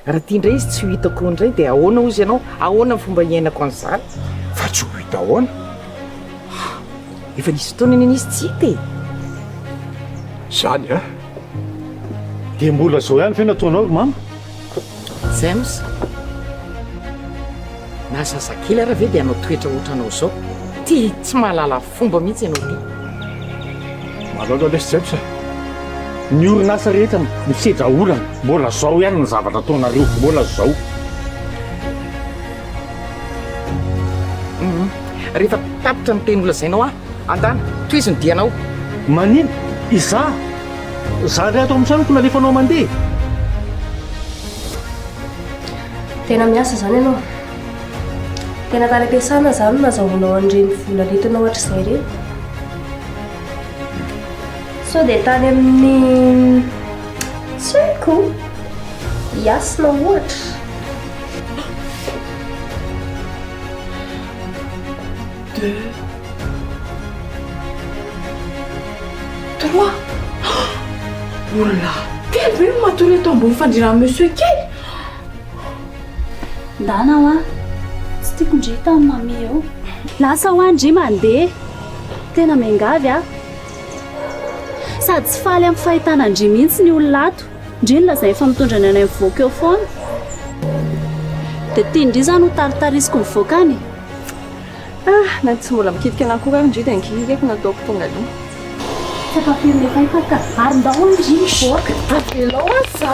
raha tia indray izy tsy ho hitako indray dia ahoana ozy ianao ahoana ny fomba hiainako an'izany fa tsy ho hita ahoana efa nisy fotoana eny izy tsy hita e zany a dia mbola zao ihany fe nataonao mama zay mosa na zazakely raha ve dia anao toetra ohatranao zao tia tsy mahalala fomba mihitsy ianao ty malolo lesy zay sa ny orinasa rehetra misedra olana mbola zao ihany ny zavatra ataonareo mbola zao rehefa tapitra ny teny olazainao andana toizy ny dianao manino iza za ray ato amin'nsanoko nalefanao mandeha tena miasa zany ianao tena tany ampiasana zany nazahoanao andreny vola lentinao hatr'izay reny so dia tany amin'ny saiko hiasina ohatra trois olona telo hoe matory eto ambony fandrinany monsieur kely ndanao a tsy tiako ndry tamin'ny mami eo lasa ho andry mandeha tena mengavy a sady tsy faly amin'ny fahitana andry mihitsy ny olona ato ndriny lazay efa mitondra ny anay mivoaka eo foana dia tia indry zany ho taritarisiko mivoakany na tsy mbola mikitika anakory ary indry dia angireko nataoko tonga aloha tsy apapiry lefa ifaka arindao andry mivoaka avelao aza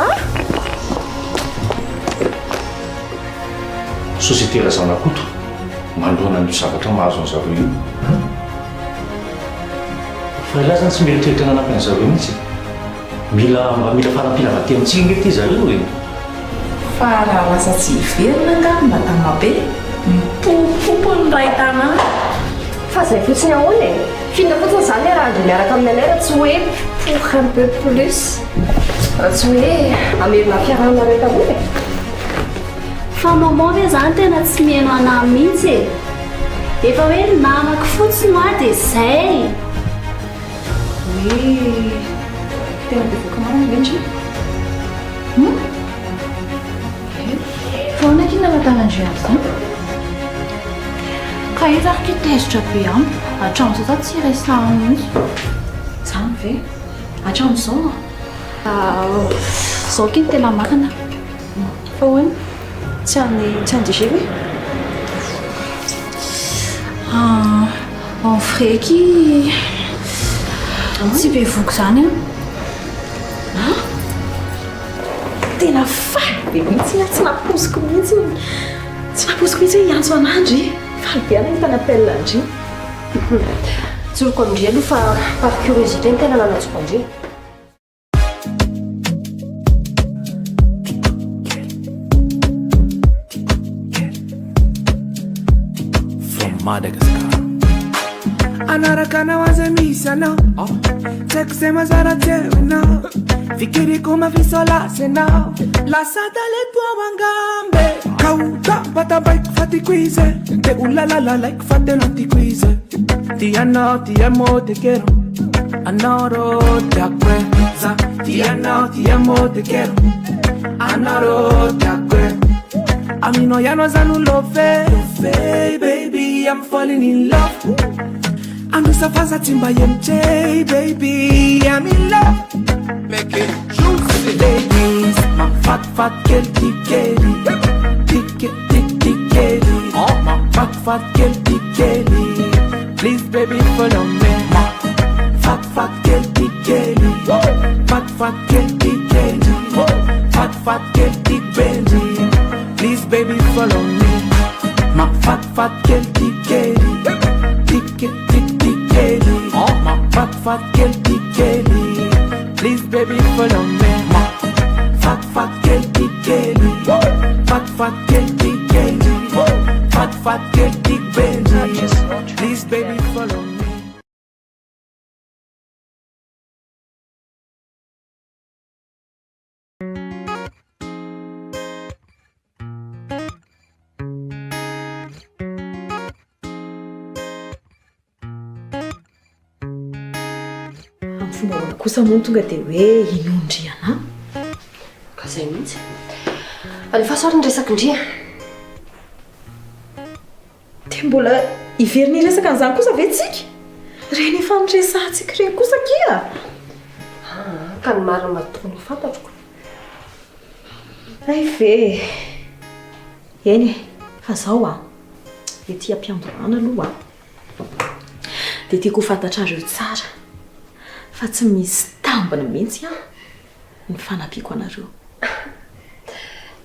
sosiete razanakoto mandona ny zavatra mahazo ny zareo io fa ilahy zany tsy mieritreritra nanampy ny zareo mihitsy mba mila farampilavati amintsika ty zareo e fa raha lasa tsy hiverina nga mba tamabe mipopopo ny ray tanàna fa zay fotsiny ahoana e finda fotsiny zany raha andry miaraka amin'ny anay raha tsy hoe pour un peu plus raha tsy hoe amerina fiarahanareo tamoa e fa maman ve zany tena tsy mihaino anay mihitsy e efa hoe namako fotsiny ho a dia zay hoe tena bevoaka marana vendry fa onakina matanandry azy zany ka izy arky tezitra be ampo hatramo zao za tsy resahany mihitsy zany ve hatramo zao zao kiny tena marina fa hoany tsy andiger en freky tsy be voko zany a tena faly be mihitsy tsy naposiko mihitsy hoe hiantso anandry faly be ana hitana appel andry tsoroko amindry aloha fa par curiosité ny tena nanatsoko andry Madagascar anarakana waza misana sexy mazara tena fikiri kuma visola sena la sata le tua wangambe kauta bata bike fati quize te ulala like fate non ti quize ti amo te quiero anoro te acuerza ti amo te quiero anoro te acuerza a mí no ya no es love, baby, I'm falling in love. I'm just a fast timba MJ, baby, I'm in love. Make it juicy, ladies, my fat girl, tikeli, tikeli. Oh, my fat girl, tikeli. Please, baby, follow me. My fat girl, tikeli, fat girl, tikeli, fat girl, tikeli. Please, baby, follow me. My fat girl, tikeli, tikeli. Oh, my fat girl, tikeli. Please, baby, follow me. My fat girl, tikeli, fat girl, tikeli. Fat girl, tikeli. Please, baby, follow me. fomba kosa moa tonga dia hoe inondriana ka zay mihitsy alefa sary ny resaka indria dia mbola iveriny resaka an'izany kosa ve tsika reny efa niresantsika reny kosa kia ka ny marina matokony ho fantatroko ay ve eny fa zao dia tia ampiandroana aloha dia tiako ho fantatra azy eo tsara fa tsy misy tambiny mihitsy ny fanampiako anareo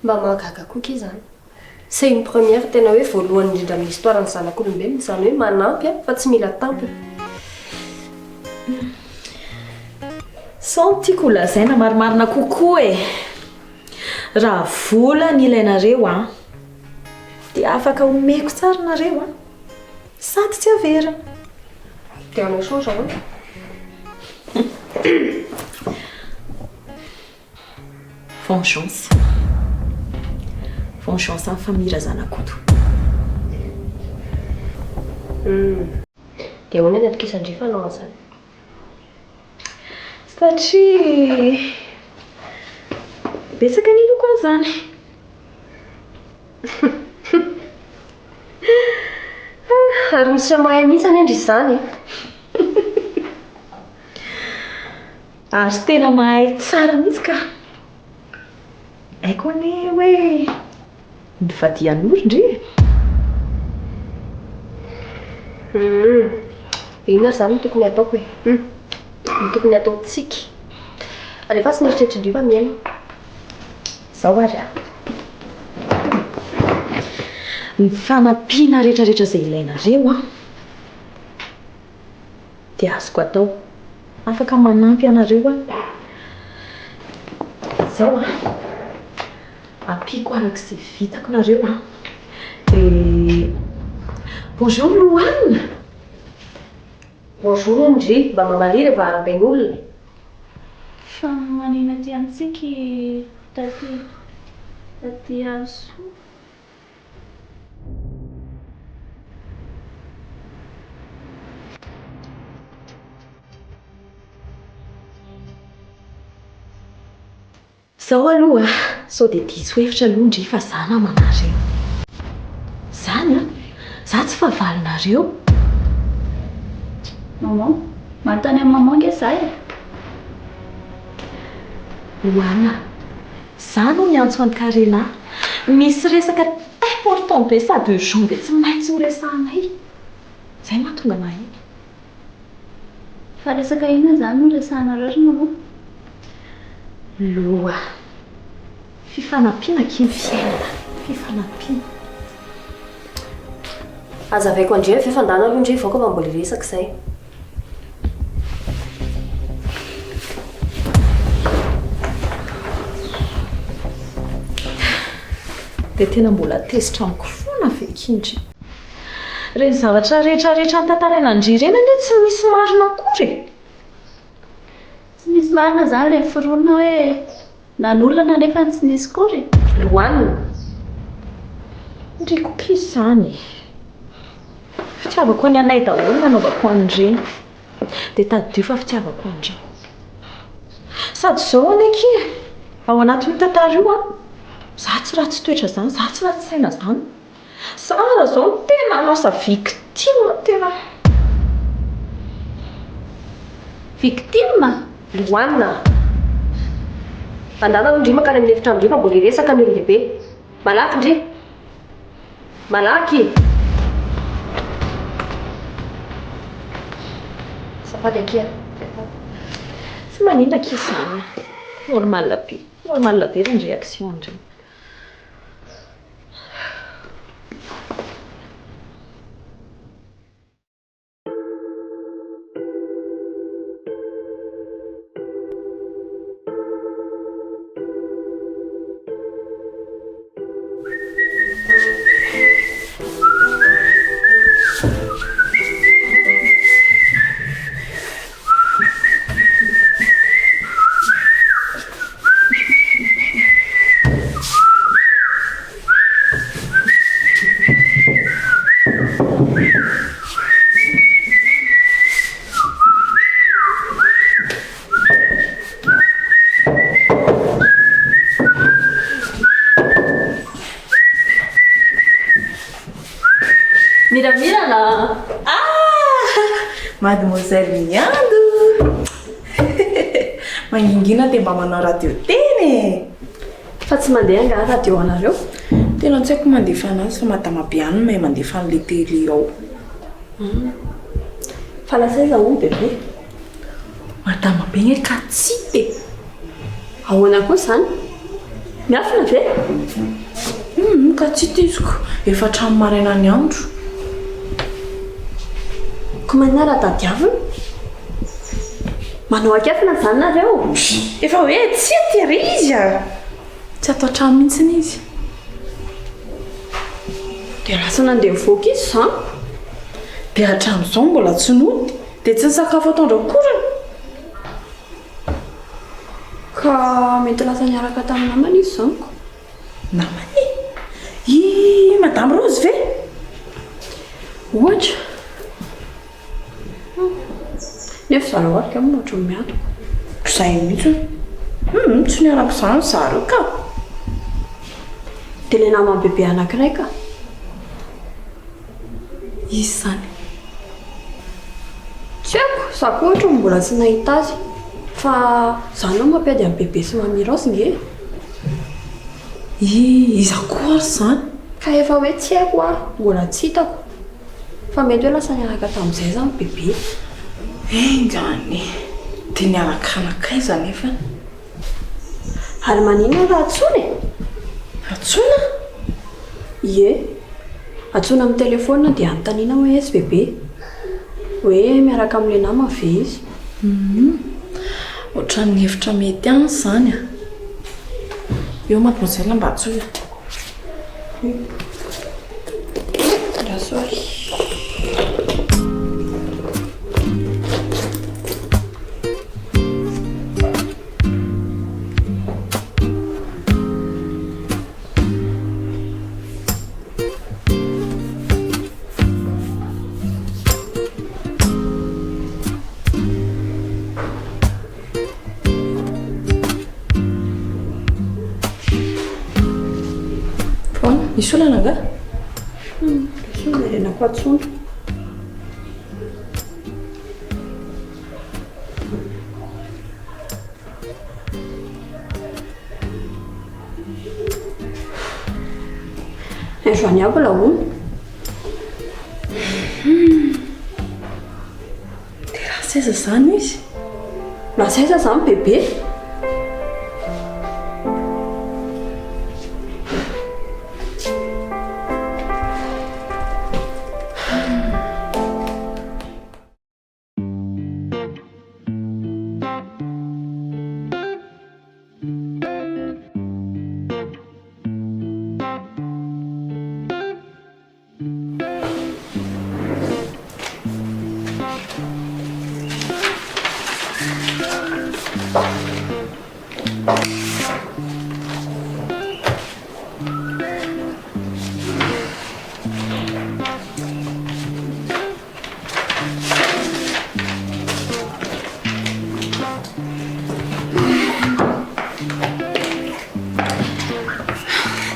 mba mahagaga koa ke zany c'est une première tena hoe voalohany indrindra amin'ny histoire ny zanak'olombelona izany hoe manampy fa tsy mila tampy sao tiako lazaina marimarina kokoa raha vola ny ilainareo dia afaka omeko tsara nareo sady tsy averina dia anao change hoe vengeance amin'ny famira zanakoto dia ahoana ny atokisan-drifanao an'izany satria betsaka ny loko an'izany ary misy mahay mihitsy any andry izany ary tena mahay tsara mihitsy ka haiko ane hoe nyvadian'olo ndre ina zany no tokony ataoko hoe ny tokony ataontsika rehefa tsy nieritreritrindrio fa miaina zao ary ny fanampiana rehetrarehetra izay ilainareo dia azoko atao afaka manampy anareo zao ampiako arak'izay vitako nareo dia bonjour Louane bonjour ndry mba mamaliry va aram-bain'olona fa manina ty antsika taty azo zao aloha sao dia diso hevitra aloha ndry fa za namanareo zany za tsy favalinareo maman manontany amin'ny maman nge za Louane za no miantso any Karena misy resaka important be sady urgent be tsy maintsy ho resahanay zay mahatonga anay fa resaka ina zany no resahanareo ry maman loa fifanampiana kiny fiainana fifanampiana azavaiko andrea fifandana aloha ndre vaoka fa mbola resaka izay dia tena mbola tezitra amiko foana vekindry reny zavatra rehetrarehetra ny tantarainandry reny ane tsy misy marina akory tsy misy marina zany le fironina hoe nan'olana nefa tsy nisy kory loanina ndreko kisy zany fitiavako any anay daholo nanaovako an'ireny dia taddio fa fitiavako an'ireny sady zao aneky ao anatin'io tantara io za tsy ratsy toetra zany za tsy ratsy saina zany sara zao no tena lasa victime tena victime loanina andana ndry makany amin'ny efitra amindrio fa mbola resaka ny lehibe malaky ndry malaky safady akia tsy maninona kisy zany normal be ny réaction ndreny Miramirana. Mademoiselle Miando. Mangingina dia mba manao radio teny. Fa tsy mandeha nga radio anareo. Tena tsy haiko mandefa anazy fa madama Biany mahay mandefa an'le télé ao. Fa la Saison bébé. Madama be ka tsy be. Ahoana koa izany? Miafina ve? Ka tsy teziko. Efa trano maraina ny andro. Komanina raha tadiavina? Manao akafina izany nareo? Efa hoe tsy atery izy a. Tsy atao trano mihitsy izy. Dia lasa nandeha mivoaka izy izany. Dia hatrano izao mbola tsy nody. Dia tsy nisakafo atondrakorana. Ka mety lasa niaraka tamin'ny namany izy izany ko. Namany? Madame Rose ve? Ohatra. Nefa zareo arika moa ohatry ny miado. Izay mihitsy. Tsy niaraka izany zareo ka. Dia ilay namany bebe anankiray ka. Izy izany. Tsy haiko, za koa ohatra mbola tsy nahita azy. Fa izany ao mampiady amin'ny bebe sy mammy Rose nge. Iza koa ary izany? Ka efa hoe tsy haiko mbola tsy hitako. Fa mety hoe lasa niaraka tamin'izay izany bebe. Engany. Dia niaraka anakaiza nefa. Ary maninona raha atsona? Atsona? Ie. Atsona amin'ny telefona dia anontaniana hoe aiza bebe. Hoe miaraka amin'ilay namany ve izy. Ohatran'ny hevitra mety any izany a. Eo mademoiselle mba atsoina. Rasory. Misy olana nga? Misy olana renako atsona. Joany aby la hono. Dia raha saiza izany izy? Raha saiza izany bebe?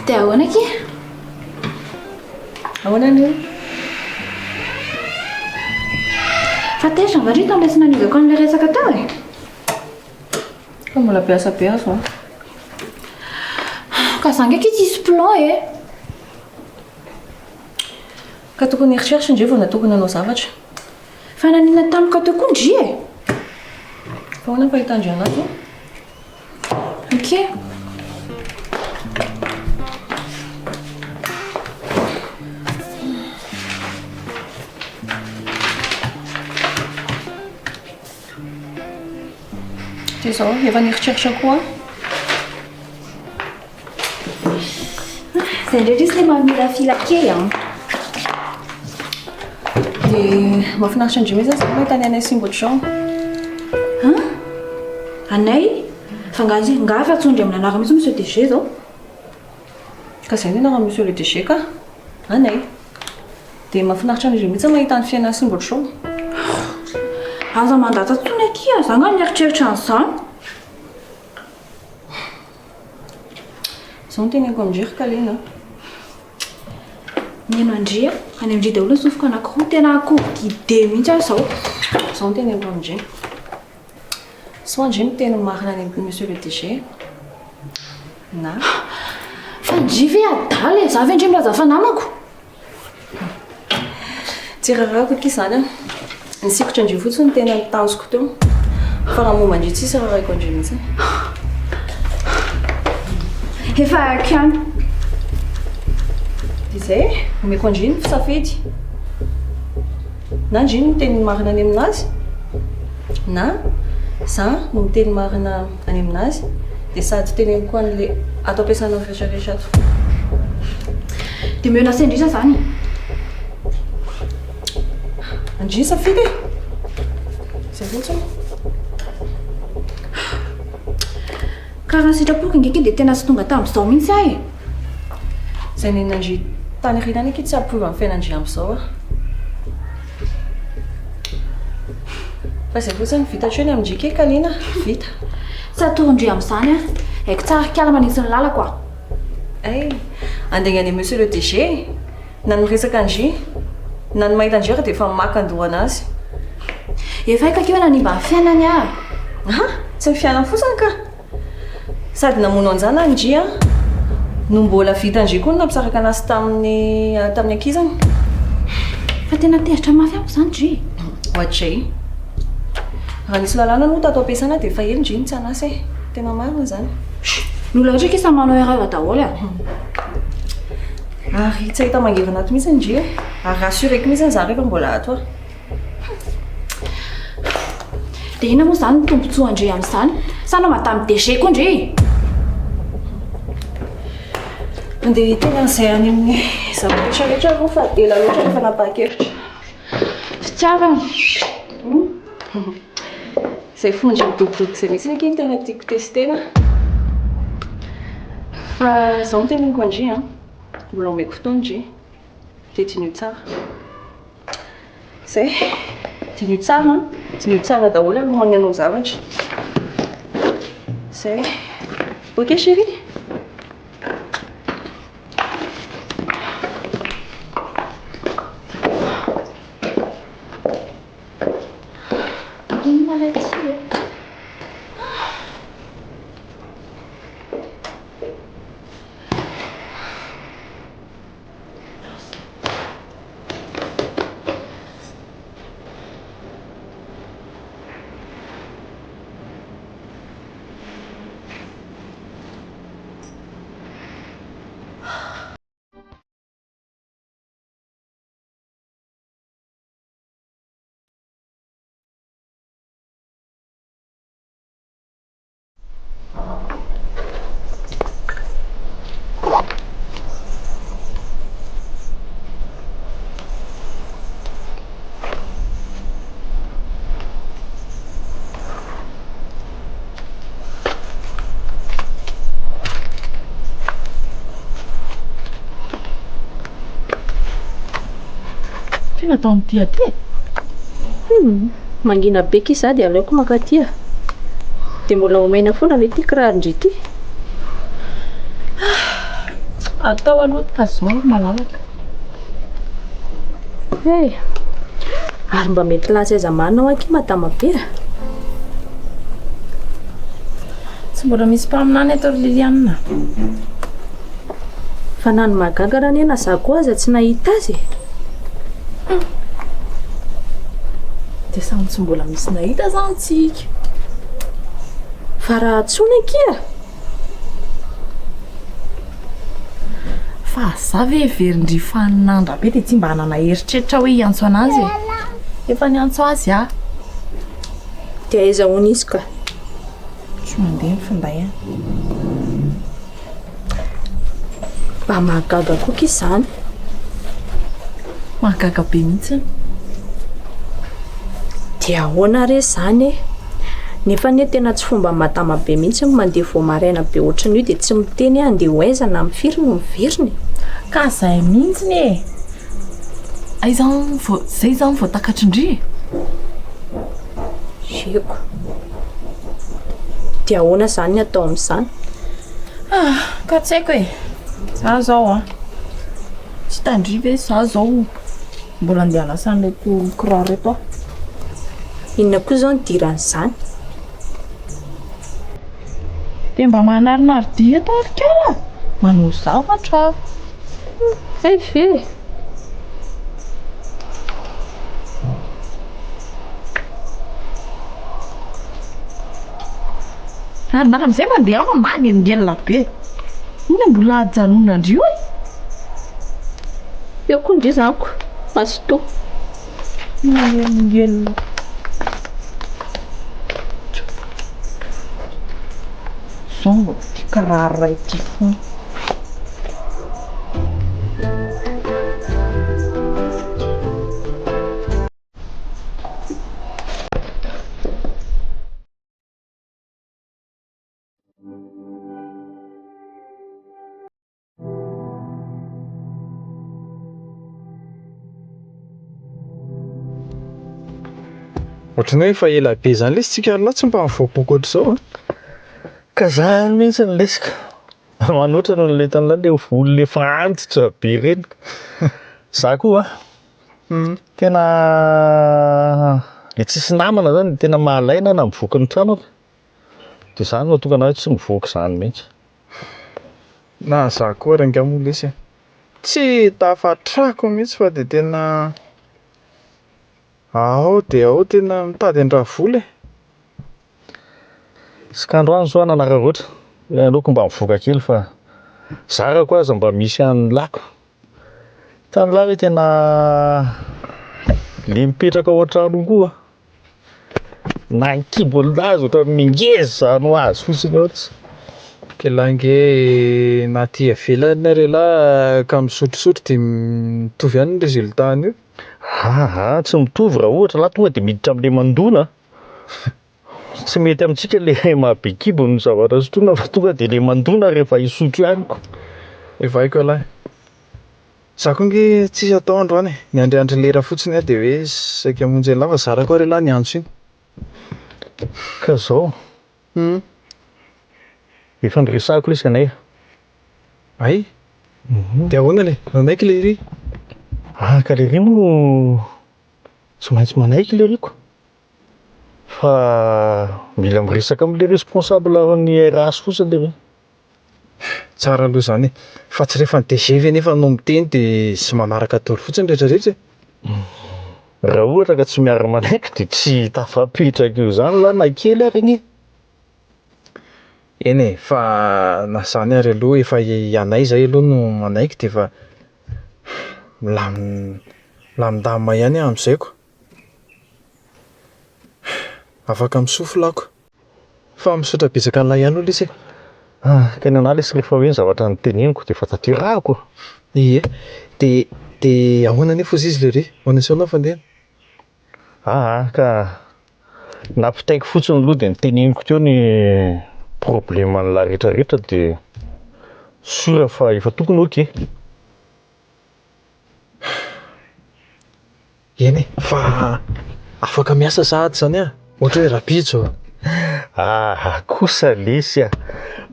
Dia ahoana ky? Ahoana anio? Fa tezitra va ry tamin'ilay tsy nanizako an'ilay resaka tao e? Ka mbola piasa be azo. Ka za ndraiky tsisy plan e. Ka tokony eritreritra indray vao tokony hanao zavatra. Fa nanina tampoka teo koa ndry e. Fa ahoana fahitandry anazy? Ok. Izao, efa nieritreritra koa. Izay indrindra izy ilay mamirafila kely an. Dia mahafinaritra indray mihitsy zany mahita ny Anay sy ohatr'izao. Anay? Fa nga fa tsondry amin'ny anarana mihitsy monsieur DG zao. Ka izay ny anarana monsieur le DG ka? Anay. Dia mahafinaritra indray mihitsy mahita ny fiainana sy ohatr'izao. Aza mandata tsony aty a, za nga nieritreritra an'izany. Izao no tenenako amin'ndry ka lena. Mihaino Andria, any Andria daholo ny sofoka anankiroa tena akoho dide mihitsy aho zao. Zao ny teny eo Andria. Sao Andria no teny marina any monsieur le DG. Na Fa Andria ve adala e, za ve Andria milaza fa namako? tsy rarako aky izany a. Ny sikotra Andria fotsiny tena nitanjoko teo. Fa raha momba Andria tsisy rarako Andria mihitsy. Efa akany. Dia izay, omeko Andria ny fisafidy. Na Andria no teny marina any aminazy, na za no miteny marina any aminazy, dia sady teneny koa an'ilay atao ampiasana rehetrarehetra ato. Dia meo nasy Andria zany. Andria safidy e! Izay fotsiny. Karaha sitrapoko ngeky dia tena sy tonga tamin'izao mihitsy ahy e. Izay nen'Andria tany aoriana eky tsy ampiova amin'ny fiainan'Andria amin'izao a. Fa izay fotsiny vita hatreo ny amindria ke kaliana, vita. Tsy atoron-dria amin'izany a, haiko tsara kala manisy ny lalako a. Ay, andeha any monsieur le DG, na niresaka Andria, na ny mahita Andria dia efa maka andohana azy. Efa haiko akeo nanimba ny fiainany a. Tsy ny fiainany fotsiny ka. Sady namono anjana Andria, no mbola vita Andria koa no nampisaraka anazy tamin'ny ankizany. Fa tena teritra mafy amiko zany Andria. Ohatray. Raha nisy lalàna no tato ampiasana dia efa ely Andria tsy anasy e. Tena marina zany. Ny olona rehetra kisa manao erreur daholo a. Ary tsy ahita mangevana ato mihitsy Andria. Ary rassureko mihitsy za rehefa mbola ato a. Dia ina moa zany ny tombontsoa Andria amin'izany? Sanao madame DG koa Andria. Andeha tena izay any amin'ny zava-rehetrarehetra aloha fa ela loatra rehefa nanapa-kevitra. Fitiavana. Izay fondry midobodobo izay mihitsy neky tena tiako testena. Fa izao no teneniko Andria, mbola omeko fotoana Andria. Dia dinio tsara. Izay, dinio tsara daholo alohan'ny hanao zavatra. Izay, ok chérie? Tena atao amin'ity aty e. Mangina be kisa dia aleoko makaty a. Dia mbola omaina foana ilay ity kiraro-ndry ity. Atao aloha tazao malalaka. Ary mba mety lasy aiza manao aky madama be. Tsy mbola misy mpaminany atao Liliana. Fa nany magaga raha nena za koa aza tsy nahita azy. Dia samy tsy mbola misy nahita zany tsika. Fa raha tsona kia. Fa za ve verindry faninandra be dia tsy mba hanana heritreritra hoe hiantso anazy e. Efa niantso azy a. Dia aiza hono izy ka? Tsy mandeha ny finday a. Mba mahagaga koa k'izany. Mahagaga be mihitsy. Dia ahoana re zany e? Nefa ne tena tsy fomba madama be mihitsy mandeha vao maraina be ohatran'io dia tsy miteny andeha ho aiza na mifiry no miveriny. Ka zay mihitsy e. Zay zany vao takatrin-dry. Zeko. Dia ahoana zany atao amin'izany? Ka tsy haiko e. Za zao a. tsy tandriva za zao mbola andeha anasan'ilay kiraro reto aho. Inona koa zao nidiran'izany? Dia mba mahanarinaridia eto ary kara manao zavatra. Ve. Na amin'izay mandeha aho manengelina be. Ina mbola ajanonandrio e? Eo koa ndry zako. Masoto. Manengelina. Zao ty kiraro ray ty foana. Ohatrany hoe efa ela be zany lesy tsika aloha tsy mba mivoaboaka ohatr'izao a. Ka zany mihitsy ny lesika. Manoatra no nilentan'ilay le volo le efa antitra be ireny. Za koa tena le tsisy namana zany tena mahalaina na mivoaka ny trano. Dia zany mahatonga anahy tsy mivoaka izany mihitsy. Na za koa ranga moa lesy. Tsy tafatrako mihitsy fa dia tena ao tena mitady an-draha vola e. Iskandroany zao nanara-roatra. Aleoko mba mivoaka kely fa zara koa aza mba misy an'ny lako. Tany lahy tena le mipetraka ao an-trano koa. Na kibo lazo ohatra mingeza no azy fotsiny ohatsy. Ke lange na ty ivelany ary lahy ka misotrosotro dia mitovy ihany ny résultat-ny io. Tsy mitovy raha ohatra lahy tonga dia miditra amin'ilay mandona. Tsy mety amintsika le mahabe kibo ny zavatra sotroina fa tonga dia le mandona rehefa hisotro ihany. Evaiko lahy. Za koa nge tsisy atao androany e. Ny andriandry lera fotsiny dia hoe saika hamonjy an'ilay fa zara koa re lahy ny antso iny. Ka zao. Efa niresahako lesy Anay. Ay? Dia ahoana le? Nanaiky le ry? Ka le ry moa tsy maintsy manaiky le ryko. Fa mila miresaka amin'ilay responsable ny RH fotsiny le ry. Tsara aloha zany e. Fa tsy rehefa ny DG ve nefa no miteny dia sy manaraka daholo fotsiny rehetrarehetra. Raha ohatra ka tsy miara-manaiky dia tsy tafapetraka eo zany lahy na kely ary anie. Eny e, fa na zany ary aloha efa Anay zay aloha no manaiky dia efa milamindamina ihany amin'izayko. Afaka misofilako. Fa misaotra betsaka an'lahy ihany aloha lesy e. Ka ny anahy lesy rehefa hoe ny zavatra noteneniko dia efa tanterahako. Ie. Dia ahoana nefa ozy izy le ry? Ahoana sao anao fandehana? Ka nampitaiko fotsiny aloha dia noteneniko teo ny probleman'lahy rehetrarehetra dia sora fa efa tokony ok. Eny e, fa afaka miasa sahady zany a. Ohatra hoe rapitso. Kosa lesy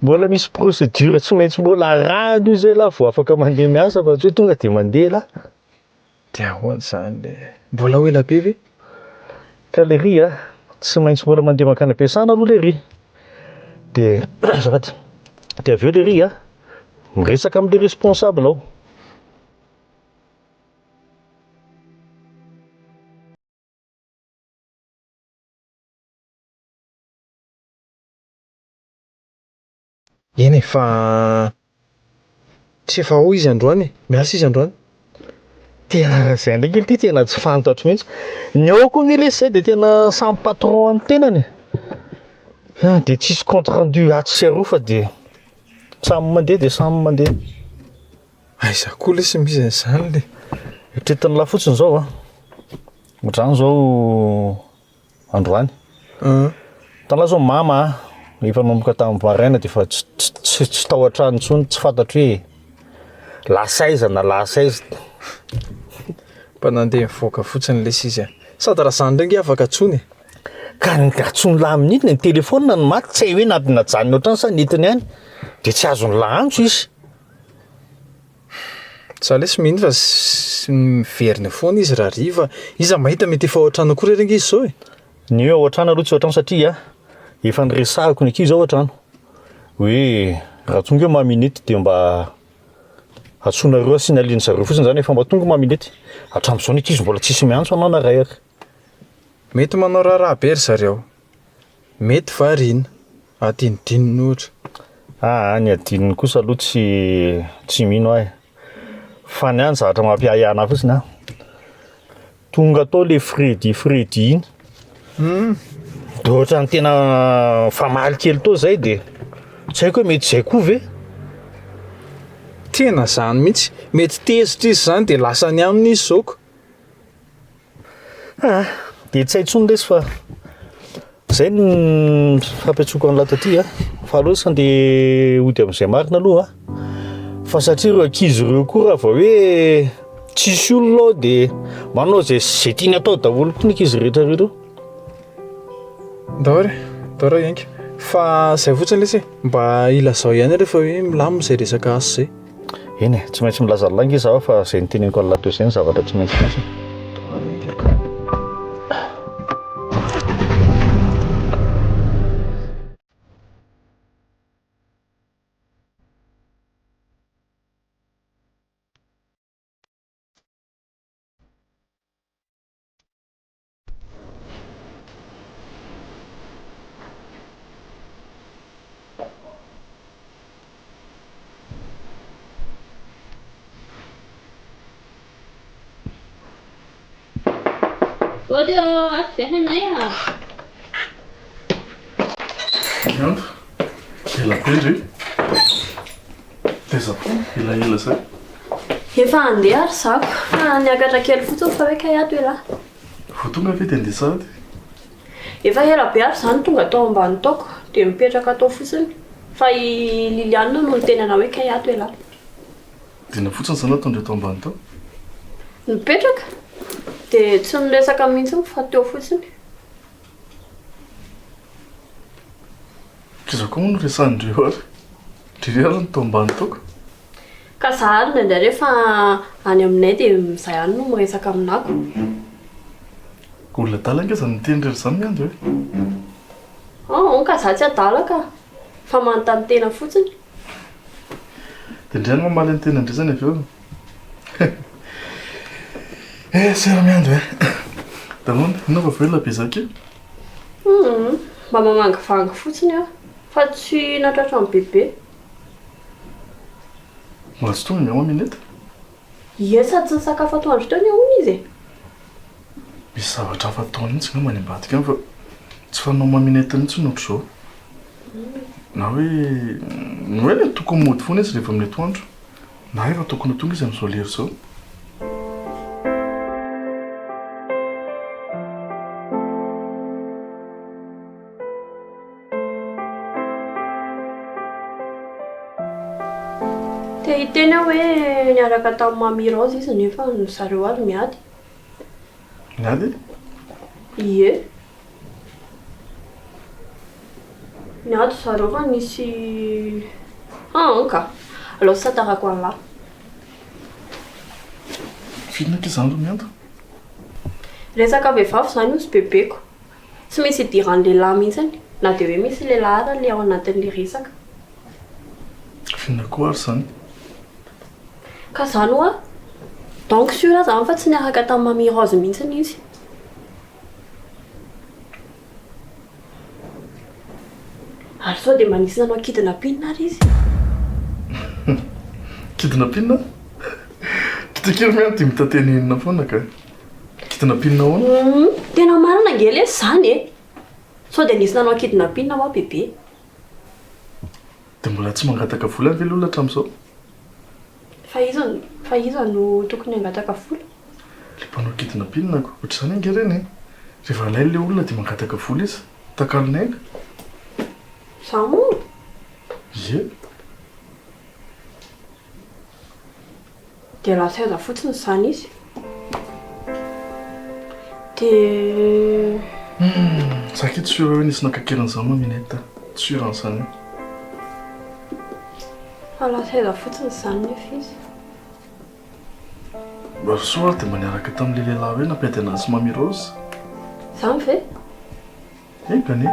mbola misy procédure tsy maintsy mbola rano io zay lahy vao afaka mandeha miasa fa tsy hoe tonga dia mandeha lahy. Dia ahoana zany le? Mbola ho ela be ve? Ka le ry tsy maintsy mbola mandeha makany am-piasana aloha le ry. Dia azafady. Dia avy eo le ry miresaka amin'ilay responsable aho. Eny e, fa tsy efa ho izy androany e. Miasa izy androany. Tena izay ndraiky ity tena tsy fantatro mihitsy. Ny ao koa ny lesy dia tena samy patron amin'ny tenany. Dia tsisy compte rendu ato sy aroa fa dia samy mandeha dia samy mandeha. Aiza koa lesy misy an'izany le. Eritreretin'ny lahy fotsiny zao ohatrany zao androany. Tanahy zao mama efa manomboka tamin'ny maraina dia efa tsy tao an-trano intsony, tsy fantatro hoe lasaiza na lasaiza. Mba nandeha mivoaka fotsiny lesy izy a. Sady raha zany ndraingy afaka atsony. Ka atsony lahy amin'ity ny telefônina ny maty tsy hay hoe najanona ohatrany sa nentiny ihany dia tsy azony lahy antso izy. Za lesy mihiny fa miverina foana izy raha riva. Iza mahita mety efa ohatrano koa rerynge izy zao e. Ny hoe ohatrano aloha tsy ohatrano satria efa niresahako ny ankizy ao ohatrano. Hoe raha tonga hoe maminety dia mba atsonareo signaliny zareo fotsiny zany efa mba tonga maminety. Hatramin'izao ny ankizy mbola tsisy miantso anao na ray ary. Mety manao raha be ry zareo. Mety variana. Adinidininy ohatra. Ny adininy kosa aloha tsy mino ahy. Fa ny any zavatra mampiahy anahy fotsiny tonga tao le Freddy iny. Dia ohatrany tena famaly kely tao zay dia tsy haiko hoe mety zay koa ve? Tena zany mihitsy. Mety tezitra izy zany dia lasa ny aminy izy zao. Dia tsy hay intsony lesy fa zay ny fampiatsoko an'la taty fa aloha sy andeha hody amin'izay marina aloha fa satria ireo ankizy ireo koa raha vao hoe tsisy olona ao dia manao zay tiany atao daholo koa ny ankizy rehetra ireo. Dahory yanky. Fa zay fotsiny lesy mba ilazao ihany rehefa hoe milamina izay resaka asa zay. Eny tsy maintsy milazalanga izy fa zay niteneniko an'la teo izay ny zavatra tsy maintsy. Ôdy aty be Anay Andro, ela pendry. Teza po, ela zay. Efa andeha ary zako. Fa niakatra kely fotsiny fa hoe kahiato ela. Vao tonga ve dia andeha sady? Efa ela be ary zany tonga tao ambany taoko dia mipetraka tao fotsiny. Fa i Liliana no nitenana hoe kahiato ela. Dina fotsiny zany atao tao ambany tao. Mipetraka dia tsy niresaka mihitsy fa teo fotsiny. Kiza koa moa no resanindreo ary. Ndriri ary no tao ambany taoko. Ka za ary nandray rehefa any aminay dia izay ihany no miresaka aminako. Olona adala ange zany miteny rery zany miandro hoe. Ka za tsy adalaka fa manontany tena fotsiny. Dia ndray any mamaly ny tena indray zany avy eo. Sera miandro Damoana, inaova velona be zakio? Mba mamangivanga fotsiny aho fa tsy natratra amin'ny bebe. Mbola tsy tonga miao mineta? Ie, sady tsy nisakafo atoandro teo ny ahoana izy e. Misy zavatra hafa ataony mihitsy nga many ambadika fa tsy fanao mamineta mihitsy no ohatr'izao. Na hoe le tokony mody foana izy rehefa amin'ny atoandro. Na efa tokony tonga izy amin'izao lera izao. Dia hiteny aho hoe niaraka tamin'ny Mamy Rose izy nefa zareo ary miady. Miady? Ie. Miady zareo fa nisy... ka. Alao tsy tantarako an'lahy. Fihinana ke zany ro miady? Resaka vehivavy zany io sy bebeko. Tsy misy idiran'ny lehilahy mihitsiny. Na dia hoe misy lehilahy ary le ao anatin'le resaka. Fihinana koa ary zany. Ka zany hoa, donc sûr zany fa tsy niaraka tamin'ny Mamy Rose mihitsiny izy. Ary sao dia manisy nanao kidnapping ary izy. Kidnapping? Kitakely miady dia mitatenenina foana ka. Kidnapping ahoana? Tena marina angely e zany e. Sao dia nisy nanao kidnapping hoa bebe. Dia mbola tsy mangataka vola ve olona hatramin'izao? Fa iza no tokony hangataka vola? Le mpanao kidnapping nako, ohatr'izany ange reny e. Rehefa alay le olona dia mangataka vola izy. Takalona aina. Za moa? Ie. Dia lasa aiza fotsiny zany izy. Dia... Zaka tsy sura hoe nisy nakakeran'izany mamineta. Tsy suran'izany. Fa lasa aiza fotsiny zany nefa izy. Soa dia maniaraka tamin'ilay lehilahy hoe nampety anazy Mamy Rose. Izany ve? Ekany.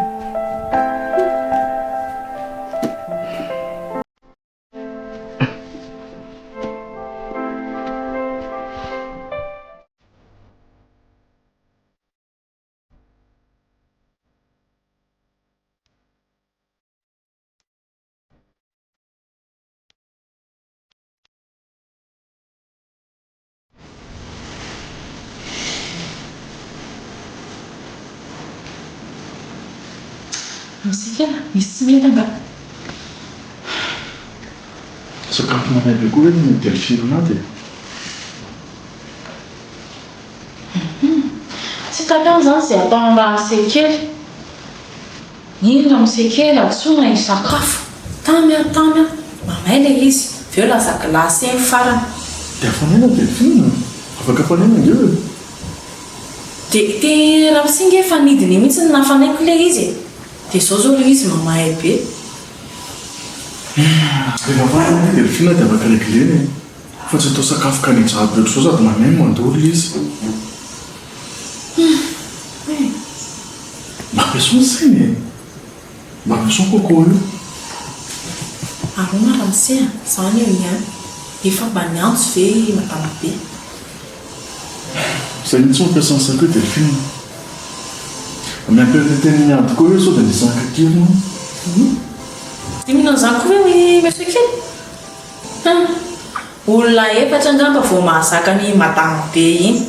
Misika misy tsy mety anga. Sakafo manaibe koa hoe ny delphine naty. Tsy tapiany zany izay atao raha sekely. Iny raha misekely atsona ny sakafo. Tamy mamay ilay izy. Aveo lasa glasy eny farany. Dia afanena delphine. Afaka afanena indreo e. Dia raha misinga efa nidiny mihitsy ny nafanaiko ilay izy. Dia izao zao ilay izy mamay be. Rehefa afanena delphine dia afaka regleny. Fa tsy atao sakafo kanijabo eto izao sady mamay mandolo izy. Mampiasoa sainy e. Mampiasoa kokoa io. Arona raha miseha, izany eo ihany. Efa mba niantso ve madama be. Izay mihitsy mampiasa ny sakao delphine. Miampy teny miady koa io sao dia nisy ankakely no. Dia mihinana izany koa hoe meso kely. Olona efatra angamba vao mahazaka ny madama be iny.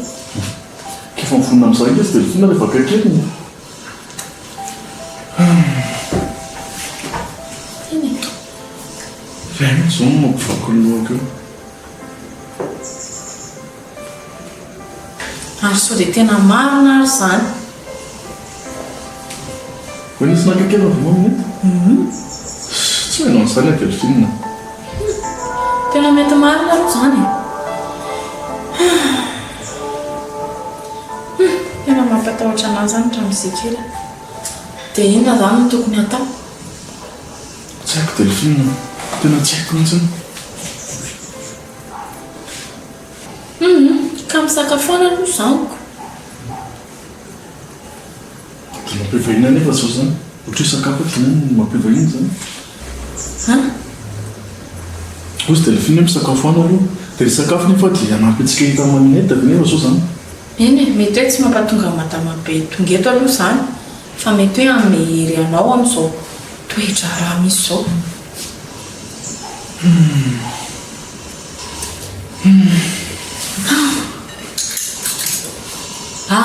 Kefa mifonona amin'izay izy delphine rehefa ankakely. Vem, zao no mampivako ny lohako eo. Ary sao dia tena marina ary izany. Hoe nisy nankakely avy maminy? Tsy hoe an'izany a delphine. Tena mety marina aloha izany. Tena mampatahotra anazy zany raha misekely. Dia inona zany no tokony atao? Tsy haiko delphine. Tena tsy haiko mihitsiny. Ka misakafoana aloha izaniko. Dia mampivahina nefa zao zany. Ohatra hoe sakafo dia mampivahina zany. Ozy delphine hoe misakafoana aloha. Dia ny sakafo nefa dia anampy antsika hita maminety avy nefa zao zany. Eny mety hoe tsy mampatonga madama be tonga eto aloha izany. Fa mety hoe hanome hery anao amin'izao toetra raha misy izao.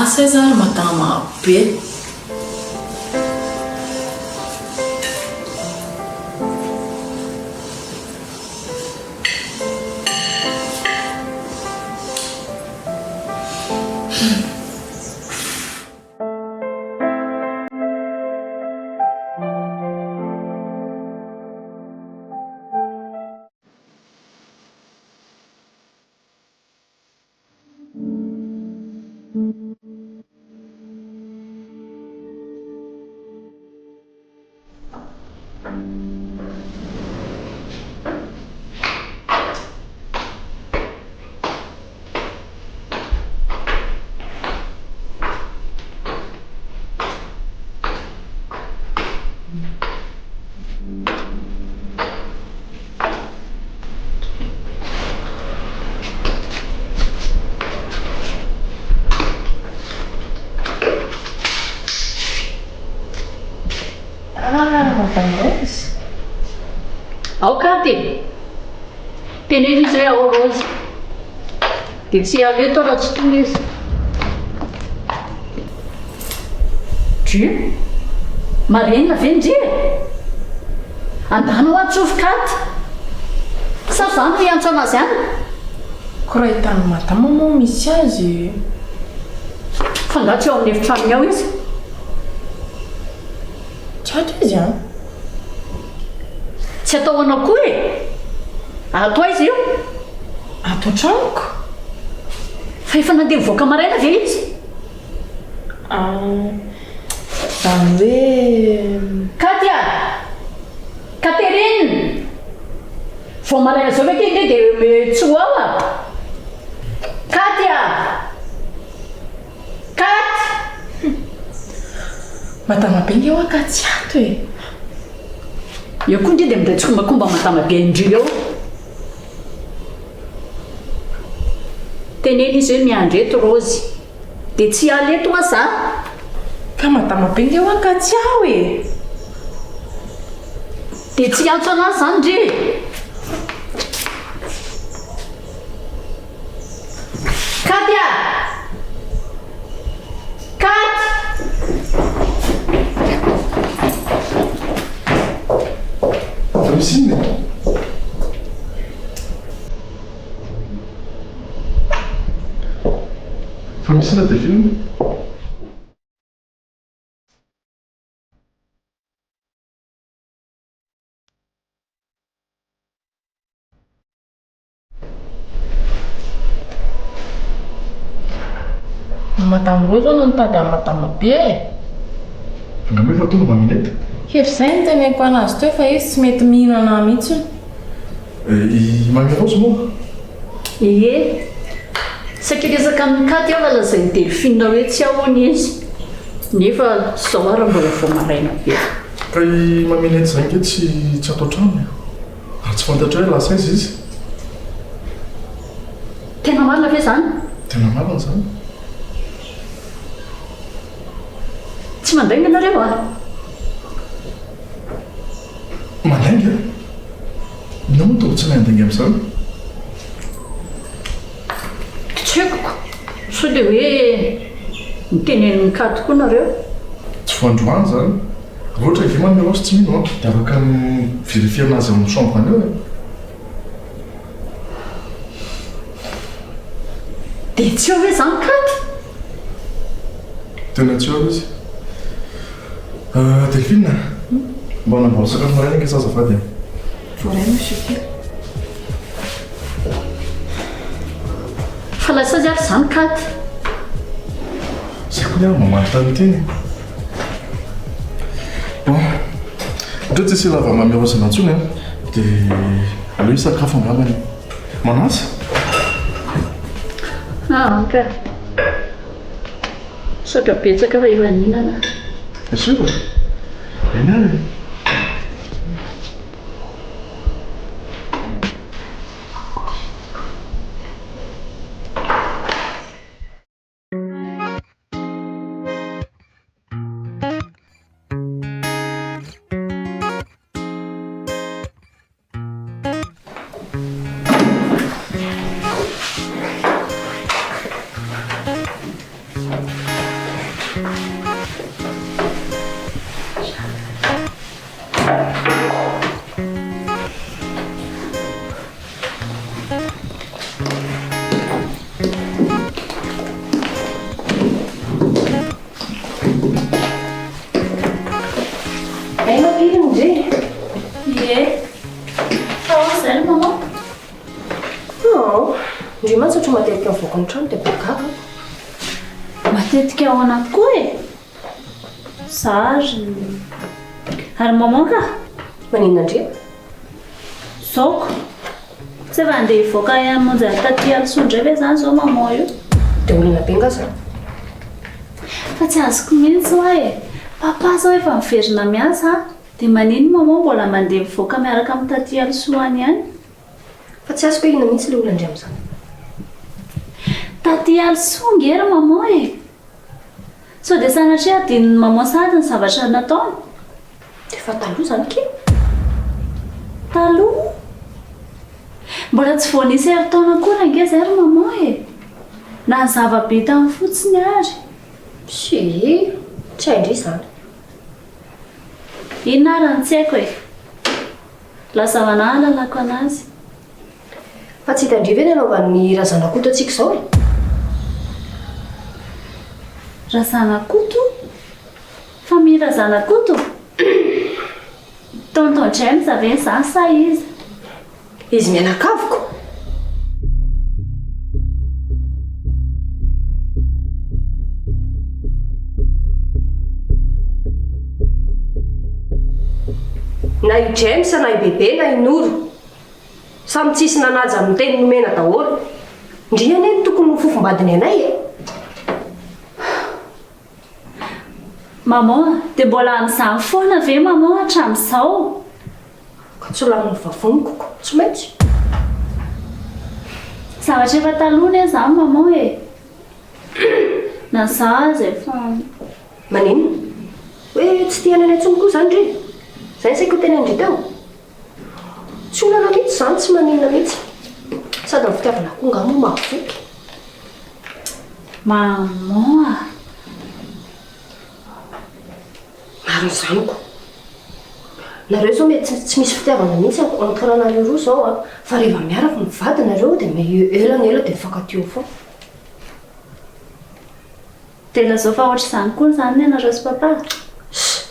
Saison madama be. Ao katy. Tenez izy hoe ao Rose. Dia tsy aleto raha tsy tonga izy. Dri marenina ve ny dri? Andana ho atsofoka katy. Sa zany no iantso anazy any? Koa raha hitan'ny madama moa misy azy. Fa nga tsy ao amin'ny efitrano ao izy. Tsy ato izy any. Tsy atao anao koa e. Ato izy io. Ato an-tranoko. Fa efa nandeha mivoaka maraina ve izy? Zany hoe Katia! Catherine! Vao maraina zao ve ty dia tsy ho ao a? Katy! matamabe nge eo akatsy ato e. Eo koa ndre dia midray tsokombakomba matamabe indrio eo. Teneny izy hoe miandro eto Rozy. Dia tsy aly eto aza. Ka matamabe nge eo akatsy aho e. Dia tsy antso anazy zany ndre. Katya! Katy! Misy fa misy na dia film Matamo zao no nitady amin'ny matamabe e. angamba efa tonga maminety Hevy zay no teneniko anazy teo fa izy tsy mety mihinana mihitsy. i Mamy-Rose moa Ie. Sakia resaka amin'ny Katy aho lalazany Delphine hoe tsy ahoana izy. Nefa zao ary mbola vao maraina be. ka i maminety zay nke tsy atao trano ary tsy fantatra hoe lasa izy izy. Tena marina ve zany? Tena marina zany. Tsy mandainga anareo a? Mandainga? Ina moa toko tsy mandainga amin'izany? Tsy haiko. Sao dia hoe mitenen'ny Katy koa nareo? Tsy voandroany zany. Ohatra ve Mamy-Rose tsy mino dia afaka vérifier anazy amin'ny chambre anio e. Dia tsy eo hoe zany Katy? Tena tsy eo izy. Delphine, mba nanamboatra sakafo maraina ange zazafady e. Voray monsieur Kely. Fa lasa azy ary zany Katy. Zay koa ny ary mamaky tany teny. Bon, ohatra tsy hisy lava Mamy-Rose nantsony a dia aleo hisakafo angambany. Manasa? Ka saka betsaka fa efa ninana. Sûr? Eny ary. Matetika ao anaty koa e. Sary. Ary maman ka? Maninona ndre? Zaoko. Tsy efa andeha hivoaka hamonjy taty Also indray ve zany zao maman io? Dia olona be nga zao. Fa tsy azoko mihitsy hoa e. Papa zao efa miverina miasa dia manino maman mbola mandeha mivoaka miaraka amin'ny taty Also any ihany? Fa tsy azoko hoe ina mihitsy ilay olona indray amin'izany. Taty Also ngera maman e. Sao dia sanatria adin'ny maman sady ny zavatra nataony? Dia fa taloha zany ke? Taloha? Mbola tsy voanisy herin-taona akory ange zay ry maman e. Na ny zava-be tamin'ny fotsiny ary. Si, tsy haindry izany. Inona ary no tsy haiko e. Lasa manahy lalako anazy. Fa tsy hitandriva ny anaovan'ny razanakoto antsika izao e. Razanakoto? Famille razanakoto? Tonton James avy zany sa izy? Izy mianakaviko. Na i James na i bebe na i Noro samy tsisy nanaja amin'ny teny nomena daholo. Ndrina eny tokony ho fofombadiny anay e. maman dia mbola amin'izany foana ve maman hatramin'izao ka tsy lamina vavony koko tsy maintsy zavatra efa talohana izany maman e na za zay fa manino hoe tsy tiana any antsony koa izany ndre izay ny saiko teny andry teo tsy olana mihitsy izany tsy maninona mihitsy sady ny fitiavana koa ngamo mahavoky maman mariny izany ko nareo zao mety tsy misy fitiavana mihitsy entre anareo roa zao a fa rehefa miaraka mivady nareo dia elana ela dia mifankatio foa tena zao fa ohatra izany koa izany ny anareo sy papa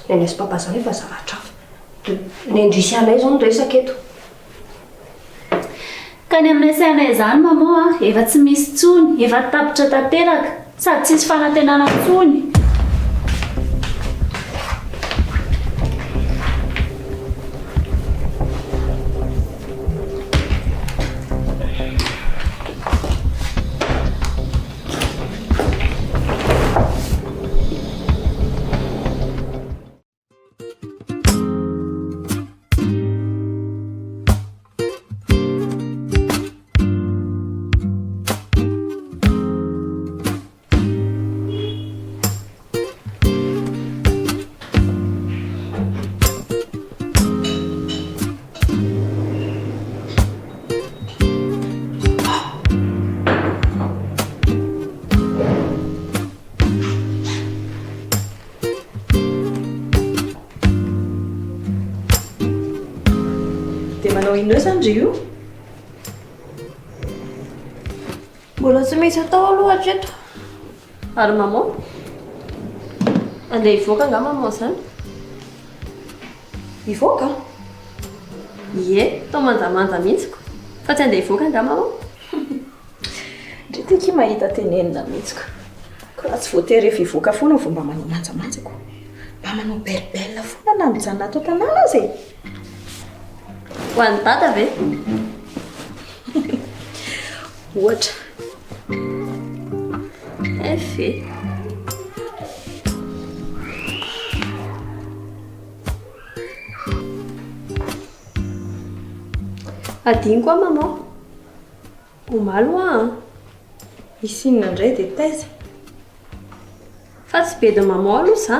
neny sy papa izany efa zavatra hafa ny andrisy anay zao ny resaka eto ka ny aminay sy anay izany maman efa tsy misy tsony efa tapitra tanteraka sady tsisy fanantenana tsony manao inona izany ry io mbola tsy misy atao aloha hatreto ary maman andeha hivoaka nga maman izany hivoaka ie tao manjamanja mihitsiko fa tsy andeha hivoaka nga maman ndre tiky mahita tenenina mihitsiko ko raha tsy voatery rehefa hivoaka foana vao mba manao manjamanjako mba manao belibelina foana na mijanona atao tanàna azy e ho an'ny dada ve ohatra efe adiny koa maman omalo a isinona indray dia taiza fa tsy be de maman aloha za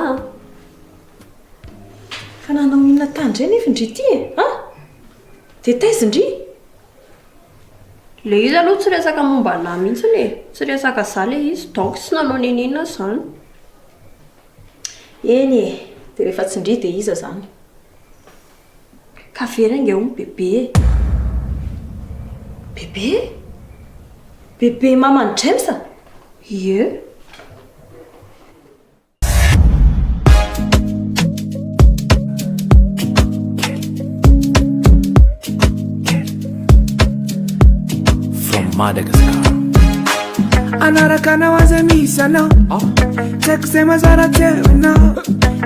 fa nanao inona tany indray nefa indry ty e a dia taiza indry le izy aloha tsy resaka momba lahy mihitsy ny tsy resaka za le izy donc tsy nanao ninina izany eny e dia rehefa tsy indry dia iza izany ka very ange ho bebe bebe bebe mamany James ie Madagascar anarakana wazemisana tek sema zara tena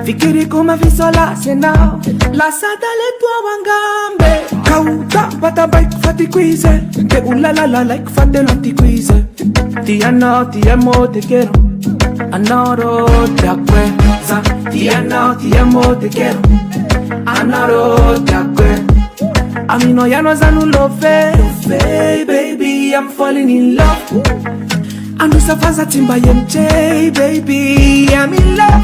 fikiri kuma visola sena la sadale tua wangambe kauta bata bike fati quize ke ulala like fate lanti quize ti amo te quiero anoro te acuerda ti amo te quiero anoro te acuerda a mí no ya no es love, baby, I'm falling in love. I know some fans at Timba MJ, baby, I'm in love.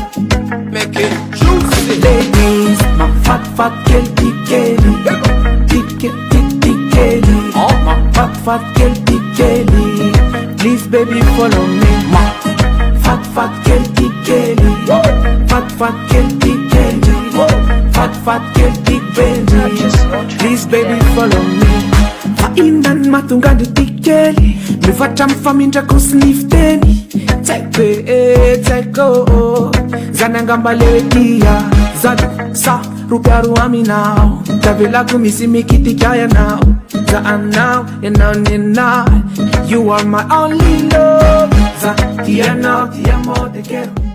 Make it juicy, ladies, my fat girl, Kelly, Kelly, oh my fat girl, Kelly. Please, baby, follow me, my fat girl, Kelly, fat girl, Kelly, fat girl, big baby. Please, baby, follow me. Faindan matunga de tikeli, me vacham famindra kosnifteni. Teko, zanangamba lewetia, zadu sa rupiaru aminao. Tavela kumisi mikiti kaya now, za now, and now, you are my only love. Za ti amo te quiero.